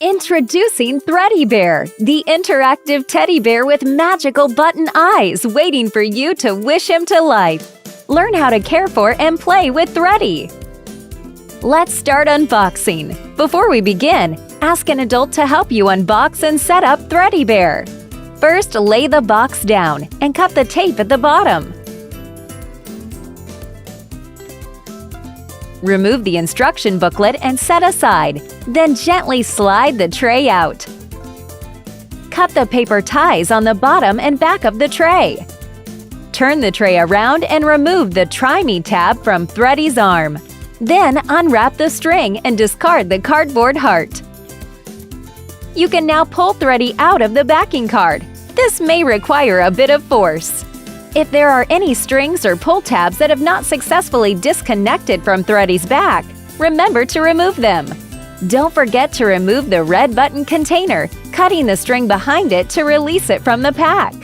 Introducing Thready Bear, the interactive teddy bear with magical button eyes waiting for you to wish him to life. Learn how to care for and play with Thready. Let's start unboxing. Before we begin, ask an adult to help you unbox and set up Thready Bear. First, lay the box down and cut the tape at the bottom. Remove the instruction booklet and set aside, then gently slide the tray out. Cut the paper ties on the bottom and back of the tray. Turn the tray around and remove the Try Me tab from Thready's arm. Then unwrap the string and discard the cardboard heart. You can now pull Thready out of the backing card. This may require a bit of force. If there are any strings or pull tabs that have not successfully disconnected from Thready's back, remember to remove them. Don't forget to remove the red button container, cutting the string behind it to release it from the pack.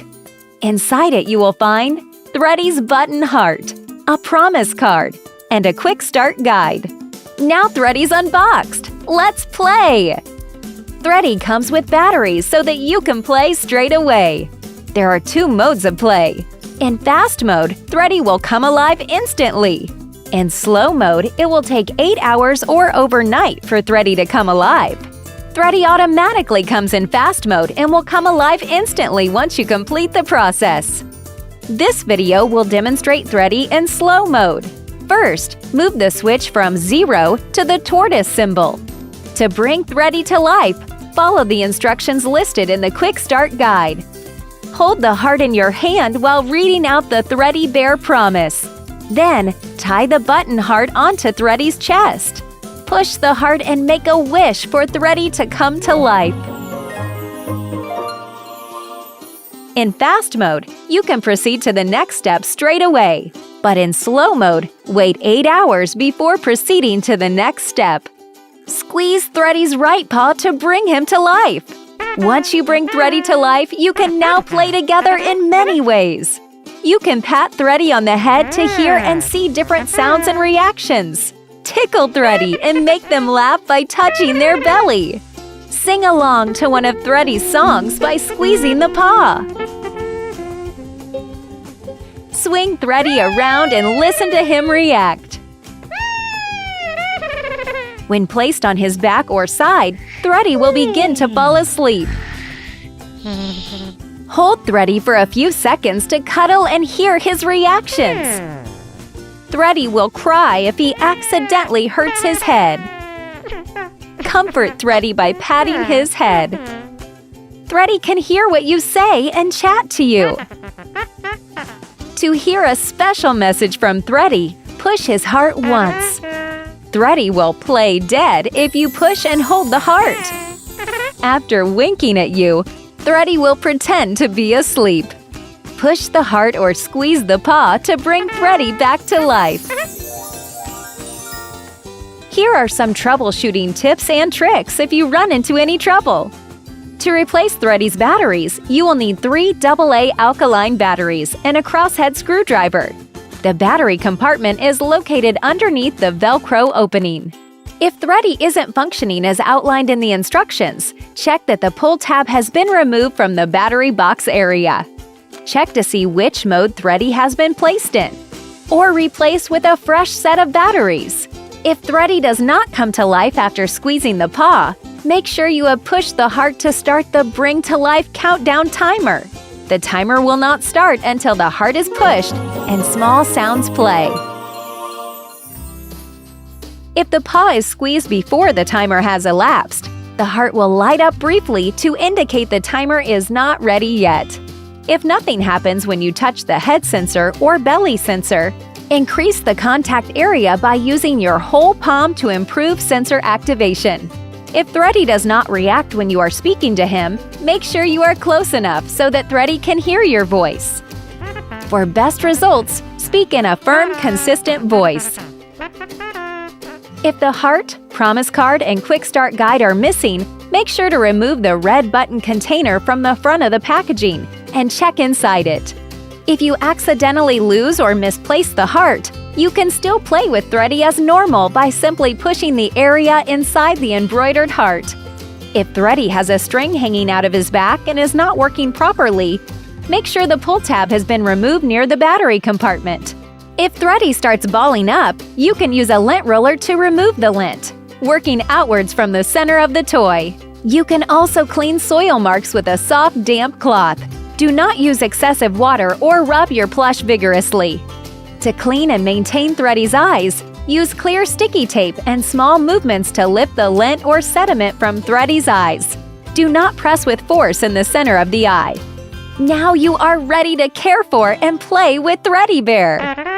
Inside it you will find Thready's button heart, a promise card, and a quick start guide. Now Thready's unboxed! Let's play! Thready comes with batteries so that you can play straight away. There are 2 modes of play. In fast mode, Thready will come alive instantly. In slow mode, it will take 8 hours or overnight for Thready to come alive. Thready automatically comes in fast mode and will come alive instantly once you complete the process. This video will demonstrate Thready in slow mode. First, move the switch from 0 to the tortoise symbol. To bring Thready to life, follow the instructions listed in the Quick Start Guide. Hold the heart in your hand while reading out the Thready Bear promise. Then, tie the button heart onto Thready's chest. Push the heart and make a wish for Thready to come to life. In fast mode, you can proceed to the next step straight away. But in slow mode, wait 8 hours before proceeding to the next step. Squeeze Thready's right paw to bring him to life. Once you bring Thready to life, you can now play together in many ways. You can pat Thready on the head to hear and see different sounds and reactions. Tickle Thready and make them laugh by touching their belly. Sing along to one of Thready's songs by squeezing the paw. Swing Thready around and listen to him react. When placed on his back or side, Thready will begin to fall asleep. Hold Thready for a few seconds to cuddle and hear his reactions. Thready will cry if he accidentally hurts his head. Comfort Thready by patting his head. Thready can hear what you say and chat to you. To hear a special message from Thready, push his heart once. Thready will play dead if you push and hold the heart. After winking at you, Thready will pretend to be asleep. Push the heart or squeeze the paw to bring Thready back to life. Here are some troubleshooting tips and tricks if you run into any trouble. To replace Thready's batteries, you will need 3 AA alkaline batteries and a crosshead screwdriver. The battery compartment is located underneath the Velcro opening. If Thready isn't functioning as outlined in the instructions, check that the pull tab has been removed from the battery box area. Check to see which mode Thready has been placed in, or replace with a fresh set of batteries. If Thready does not come to life after squeezing the paw, make sure you have pushed the heart to start the Bring to Life countdown timer. The timer will not start until the heart is pushed and small sounds play. If the paw is squeezed before the timer has elapsed, the heart will light up briefly to indicate the timer is not ready yet. If nothing happens when you touch the head sensor or belly sensor, increase the contact area by using your whole palm to improve sensor activation. If Thready does not react when you are speaking to him, make sure you are close enough so that Thready can hear your voice. For best results, speak in a firm, consistent voice. If the heart, promise card, and quick start guide are missing, make sure to remove the red button container from the front of the packaging and check inside it. If you accidentally lose or misplace the heart, you can still play with Thready as normal by simply pushing the area inside the embroidered heart. If Thready has a string hanging out of his back and is not working properly, make sure the pull tab has been removed near the battery compartment. If Thready starts balling up, you can use a lint roller to remove the lint, working outwards from the center of the toy. You can also clean soil marks with a soft, damp cloth. Do not use excessive water or rub your plush vigorously. To clean and maintain Thready's eyes, use clear sticky tape and small movements to lift the lint or sediment from Thready's eyes. Do not press with force in the center of the eye. Now you are ready to care for and play with Thready Bear!